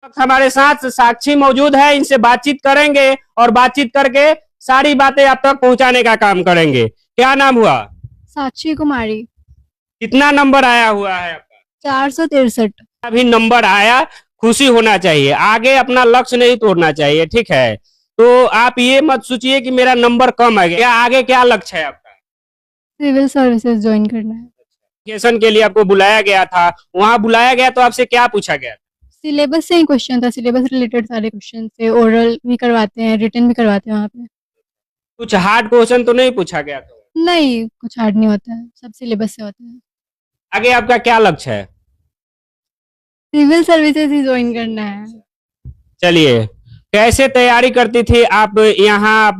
हमारे साथ साक्षी मौजूद है, इनसे बातचीत करेंगे और बातचीत करके सारी बातें आप तक पहुंचाने का काम करेंगे। क्या नाम हुआ? साक्षी कुमारी। कितना नंबर आया हुआ है आपका? 463। अभी नंबर आया, खुशी होना चाहिए, आगे अपना लक्ष्य नहीं तोड़ना चाहिए, ठीक है। तो आप ये मत सोचिए कि मेरा नंबर कम आ गया, आगे क्या लक्ष्य है आपका? सिविल सर्विसेज ज्वाइन करना है। एप्लीकेशन के लिए आपको बुलाया गया था, वहां बुलाया गया तो आपसे क्या पूछा गया? सिलेबस से ही क्वेश्चन था, सिलेबस रिलेटेड सारे क्वेश्चन थे। ओरल भी करवाते हैं, रिटन भी करवाते हैं वहाँ पे। कुछ हार्ड क्वेश्चन तो नहीं पूछा गया था? नहीं, कुछ हार्ड नहीं होता है, सब सिलेबस से होता है। आगे आपका क्या लक्ष्य है? सिविल सर्विसेज ही ज्वाइन करना है। चलिए, कैसे तैयारी करती थी आप? यहाँ आप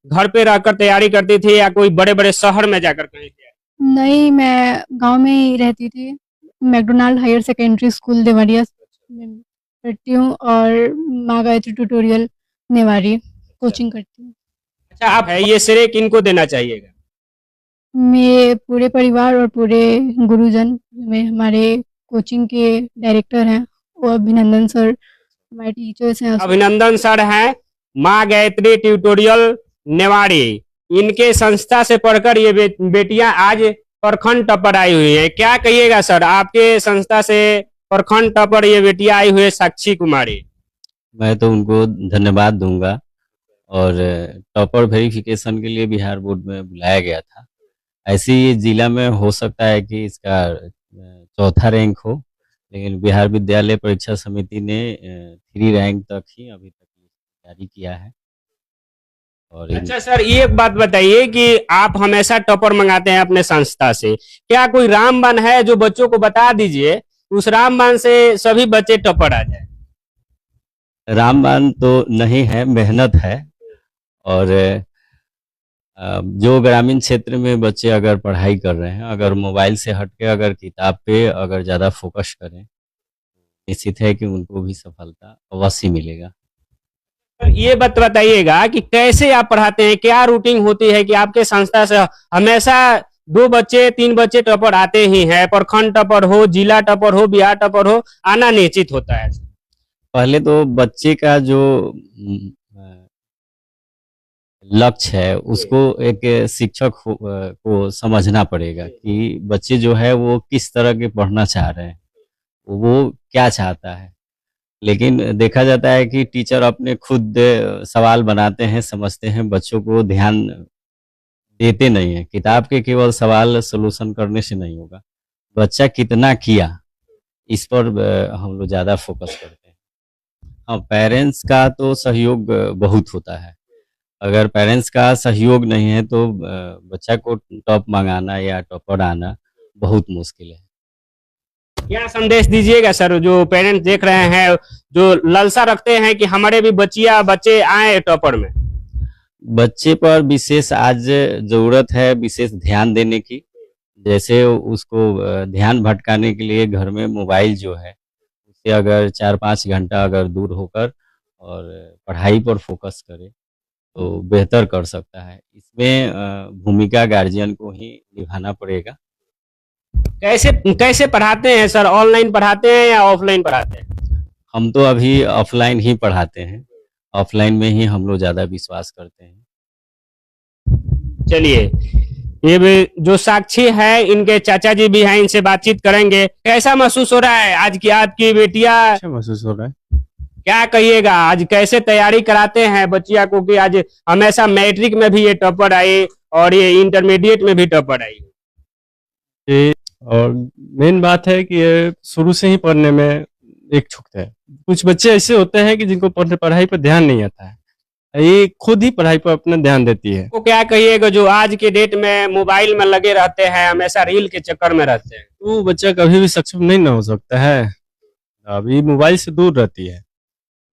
घर पे रहकर तैयारी करती थी या कोई बड़े बड़े शहर में जाकर कहीं तैयारी? नहीं, मैं गांव में ही रहती थी। McDonald higher secondary school Deoria में पढ़ती हूँ और माँ गायत्री ट्यूटोरियल नेवारी कोचिंग करती हूँ। अच्छा, आप है ये श्रेय किनको देना चाहिएगा? मेरे पूरे परिवार और पूरे गुरुजन में हमारे कोचिंग के डायरेक्टर हैं, वो अभिनंदन सर, हमारे टीचर्स हैं। अभिनंदन सर हैं, माँ गायत्री ट्यूटोरियल नेवाड़ी, इनके संस्था से पढ़कर ये बेटियां आज प्रखंड टॉपर आई हुई है। क्या कहिएगा सर, आपके संस्था से प्रखंड टॉपर ये बेटियां आई हुई है, साक्षी कुमारी? मैं तो उनको धन्यवाद दूंगा। और टॉपर वेरिफिकेशन के लिए बिहार बोर्ड में बुलाया गया था। ऐसे ही जिला में हो सकता है कि इसका चौथा रैंक हो, लेकिन बिहार विद्यालय परीक्षा समिति ने 3 रैंक तक ही अभी तक जारी किया है। और अच्छा सर, ये एक बात बताइए कि आप हमेशा टॉपर मंगाते हैं अपने संस्था से, क्या कोई रामबाण है जो बच्चों को बता दीजिए, उस रामबाण से सभी बच्चे टॉपर आ जाए? रामबाण तो नहीं है, मेहनत है। और जो ग्रामीण क्षेत्र में बच्चे अगर पढ़ाई कर रहे हैं, अगर मोबाइल से हटके अगर किताब पे अगर ज़्यादा फोकस करें, निश्चित है कि उनको भी सफलता अवश्य मिलेगा। ये बात बताइएगा कि कैसे आप पढ़ाते हैं, क्या रूटीन होती है कि आपके संस्था से हमेशा 2 बच्चे 3 बच्चे टॉपर आते ही हैं, प्रखंड टॉपर हो, जिला टॉपर हो, बिहार टॉपर हो, आना निश्चित होता है? पहले तो बच्चे का जो लक्ष्य है उसको एक शिक्षक को समझना पड़ेगा कि बच्चे जो है वो किस तरह के पढ़ना चाह रहे हैं, वो क्या चाहता है। लेकिन देखा जाता है कि टीचर अपने खुद सवाल बनाते हैं, समझते हैं, बच्चों को ध्यान देते नहीं है। किताब के केवल सवाल सॉल्यूशन करने से नहीं होगा, बच्चा कितना किया इस पर हम लोग ज़्यादा फोकस करते हैं। हाँ, पेरेंट्स का तो सहयोग बहुत होता है। अगर पेरेंट्स का सहयोग नहीं है तो बच्चा को टॉप मंगाना या टॉपर आना बहुत मुश्किल है। क्या संदेश दीजिएगा सर, जो पेरेंट्स देख रहे हैं, जो लालसा रखते हैं कि हमारे भी बच्चे आए टॉपर में? बच्चे पर विशेष आज ज़रूरत है विशेष ध्यान देने की। जैसे उसको ध्यान भटकाने के लिए घर में मोबाइल जो है उससे अगर 4-5 घंटा अगर दूर होकर और पढ़ाई पर फोकस करे तो बेहतर कर सकता है। इसमें भूमिका गार्जियन को ही निभाना पड़ेगा। कैसे कैसे पढ़ाते हैं सर, ऑनलाइन पढ़ाते हैं या ऑफलाइन पढ़ाते हैं? हम तो अभी ऑफलाइन ही पढ़ाते हैं, ऑफलाइन में ही हम लोग ज़्यादा विश्वास करते हैं। चलिए, ये भी जो साक्षी है, इनके चाचा जी भी हैं, इनसे बातचीत करेंगे। कैसा महसूस हो रहा है आज की आपकी बेटियां? अच्छा महसूस हो रहा है। क्या कहिएगा, आज कैसे तैयारी कराते हैं बच्चिया को कि आज हमेशा मैट्रिक में भी ये टॉपर आई और ये इंटरमीडिएट में भी टॉपर आई? और मेन बात है कि ये शुरू से ही पढ़ने में इच्छुक है। कुछ बच्चे ऐसे होते हैं कि जिनको पढ़ाई पर ध्यान नहीं आता है, ये खुद ही पढ़ाई पर अपना ध्यान देती है। तो क्या कहिएगा जो आज के डेट में मोबाइल में लगे रहते हैं, हमेशा रील के चक्कर में रहते हैं? तो बच्चा कभी भी सक्षम नहीं ना हो सकता है। अभी मोबाइल से दूर रहती है,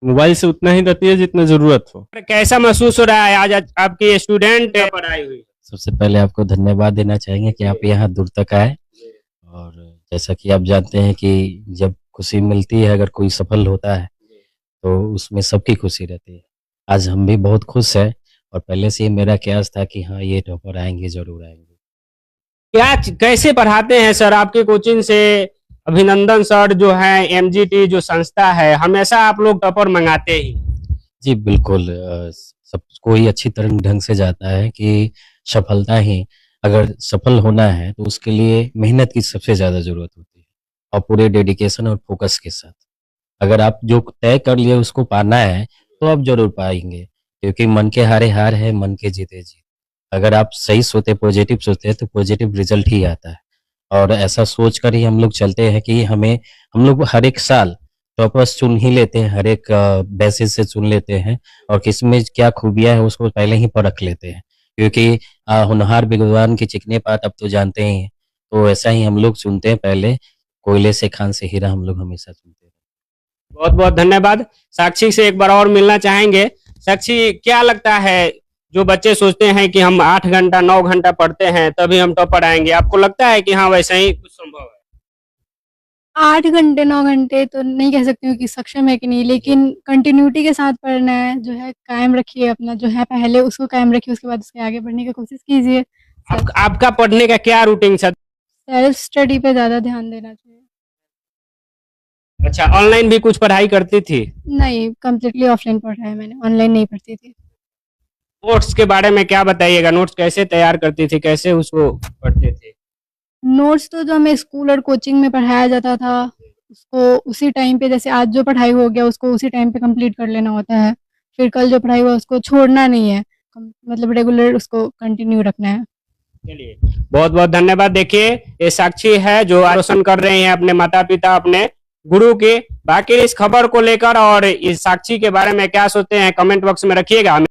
मोबाइल से उतना ही रहती है जितना जरूरत हो। कैसा महसूस हो रहा है आज आपकी स्टूडेंट पर आई हुई? सबसे पहले आपको धन्यवाद देना चाहेंगे कि आप यहाँ दूर तक आए। और जैसा कि आप जानते हैं कि जब खुशी मिलती है, अगर कोई सफल होता है तो उसमें सबकी खुशी रहती है। आज हम भी बहुत खुश हैं और पहले से ही मेरा ख्याल था कि हाँ, ये टॉपर आएंगे, जरूर आएंगे। क्या कैसे पढ़ाते हैं सर आपके कोचिंग से? अभिनंदन सर जो है, एमजीटी जो संस्था है, हमेशा आप लोग टॉपर मंगाते ही। जी बिल्कुल, सब कोई अच्छी तरह ढंग से जाता है कि सफलता ही, अगर सफल होना है तो उसके लिए मेहनत की सबसे ज़्यादा ज़रूरत होती है और पूरे डेडिकेशन और फोकस के साथ। अगर आप जो तय कर लिए उसको पाना है तो आप ज़रूर पाएँगे, क्योंकि मन के हारे हार है, मन के जीते जीत। अगर आप सही सोचते, पॉजिटिव सोचते हैं तो पॉजिटिव रिज़ल्ट ही आता है और ऐसा सोच कर ही हम लोग चलते हैं कि हम लोग हर एक साल टॉपर्स चुन ही लेते हैं, हर एक बेसिस से चुन लेते हैं और किसमें क्या खूबियाँ हैं उसको पहले ही परख लेते हैं। क्योंकि होनहार विद्वान की चिकने पात अब तो जानते ही हैं, तो ऐसा ही हम लोग चुनते हैं पहले, कोयले से खान से हीरा हम लोग हमेशा चुनते हैं। बहुत बहुत धन्यवाद। साक्षी से एक बार और मिलना चाहेंगे। साक्षी, क्या लगता है, जो बच्चे सोचते हैं कि हम 8 घंटा 9 घंटा पढ़ते हैं तभी हम टॉपर आएंगे, आपको लगता है कि हाँ वैसा ही कुछ संभव है? 8 घंटे 9 घंटे तो नहीं कह सकती हूँ कि सक्षम है कि नहीं, लेकिन कंटिन्यूटी के साथ पढ़ना है, जो है कायम रखिए, अपना जो है पहले उसको कायम रखिए, उसके बाद उसके आगे बढ़ने की कोशिश कीजिए। आपका पढ़ने का क्या रूटीन था? सेल्फ स्टडी पे ज़्यादा ध्यान देना चाहिए। अच्छा, ऑनलाइन भी कुछ पढ़ाई करती थी? नहीं, कंप्लीटली ऑफलाइन पढ़ा है मैंने, ऑनलाइन नहीं पढ़ती थी। नोट्स के बारे में क्या बताइएगा? नोट्स कैसे तैयार करती थी, कैसे उसको पढ़ते थे? नोट्स तो जो हमें स्कूल और कोचिंग में पढ़ाया जाता था, उसको उसी टाइम पे, जैसे आज जो पढ़ाई हो गया उसको उसी टाइम पे कंप्लीट कर लेना होता है। फिर कल जो पढ़ाई हुआ उसको छोड़ना नहीं है, मतलब रेगुलर उसको कंटिन्यू रखना है। चलिए, बहुत बहुत धन्यवाद। देखिए, ये साक्षी है जो रोशन कर रहे हैं अपने माता पिता, अपने गुरु के। बाकी इस खबर को लेकर और इस साक्षी के बारे में क्या सोचते हैं कमेंट बॉक्स में रखिएगा।